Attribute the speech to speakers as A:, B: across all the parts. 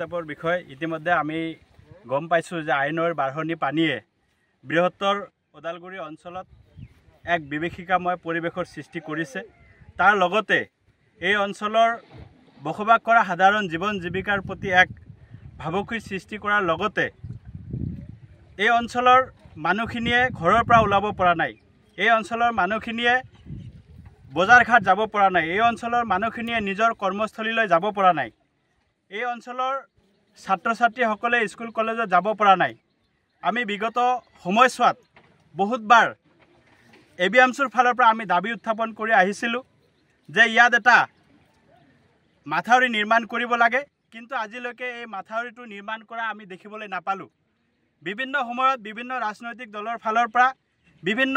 A: তাপৰ বিষয় ইতিমধ্যে আমি গম পাইছোঁ যে আইনৰ বাঢ়নি পানীয়ে বৃহত্তৰ ওদালগুৰি অঞ্চলত এক বিভীষিকাময় পৰিৱেশৰ সৃষ্টি কৰিছে। তাৰ লগতে এই অঞ্চলৰ বসবাস কৰা সাধাৰণ জীৱন জীৱিকাৰ প্ৰতি এক ভাবুকিৰ সৃষ্টি কৰাৰ লগতে এই অঞ্চলৰ মানুহখিনিয়ে ঘৰৰ পৰা ওলাব পৰা নাই। এই অঞ্চলৰ মানুহখিনিয়ে বজাৰ ঘাট যাব পৰা নাই। এই অঞ্চলৰ মানুহখিনিয়ে নিজৰ কৰ্মস্থলীলৈ যাব পৰা নাই। এই অঞ্চলৰ ছাত্ৰ ছাত্ৰীসকলে স্কুল কলেজত যাব পৰা নাই। আমি বিগত সময়ছোৱাত বহুতবাৰ ABMCৰ ফালৰ পৰা আমি দাবী উত্থাপন কৰি আহিছিলোঁ যে ইয়াত এটা মাথাউৰি নিৰ্মাণ কৰিব লাগে, কিন্তু আজিলৈকে এই মাথাউৰিটো নিৰ্মাণ কৰা আমি দেখিবলৈ নাপালোঁ। বিভিন্ন সময়ত বিভিন্ন ৰাজনৈতিক দলৰ ফালৰ পৰা বিভিন্ন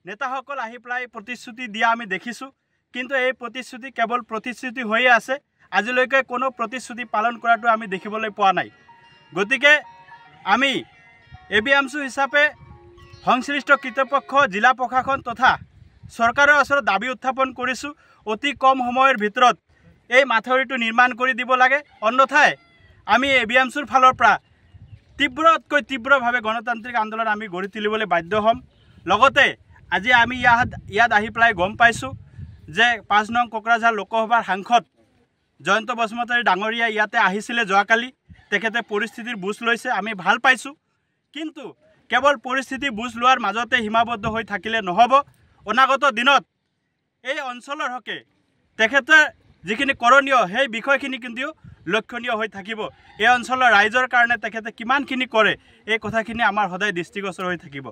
A: নেতাসকল আহি পেলাই প্ৰতিশ্ৰুতি দিয়া আমি দেখিছোঁ, কিন্তু এই প্ৰতিশ্ৰুতি কেৱল প্ৰতিশ্ৰুতি হৈয়ে আছে। আজিলৈকে কোনো প্ৰতিশ্ৰুতি পালন কৰাটো আমি দেখিবলৈ পোৱা নাই। গতিকে আমি ABMC হিচাপে সংশ্লিষ্ট কৰ্তৃপক্ষ, জিলা প্ৰশাসন তথা চৰকাৰৰ ওচৰত দাবী উত্থাপন কৰিছোঁ, অতি কম সময়ৰ ভিতৰত এই মাথাউৰিটো নিৰ্মাণ কৰি দিব লাগে। অন্যথাই আমি ABMCৰ ফালৰ পৰা তীব্ৰতকৈ তীব্ৰভাৱে গণতান্ত্ৰিক আন্দোলন আমি গঢ়ি তুলিবলৈ বাধ্য হ'ম। লগতে আজি আমি ইয়াত আহি পেলাই গম পাইছোঁ যে ৫ নং কোকৰাঝাৰ লোকসভাৰ সাংসদ জয়ন্ত বসুমতাৰী ডাঙৰীয়া ইয়াতে আহিছিলে যোৱাকালি। তেখেতে পৰিস্থিতিৰ বুজ লৈছে, আমি ভাল পাইছোঁ। কিন্তু কেৱল পৰিস্থিতি বুজ লোৱাৰ মাজতে সীমাবদ্ধ হৈ থাকিলে নহ'ব। অনাগত দিনত এই অঞ্চলৰ হকে তেখেতে যিখিনি কৰণীয় সেই বিষয়খিনি কিন্তু লক্ষণীয় হৈ থাকিব। এই অঞ্চলৰ ৰাইজৰ কাৰণে তেখেতে কিমানখিনি কৰে এই কথাখিনি আমাৰ সদায় দৃষ্টিগোচৰ হৈ থাকিব।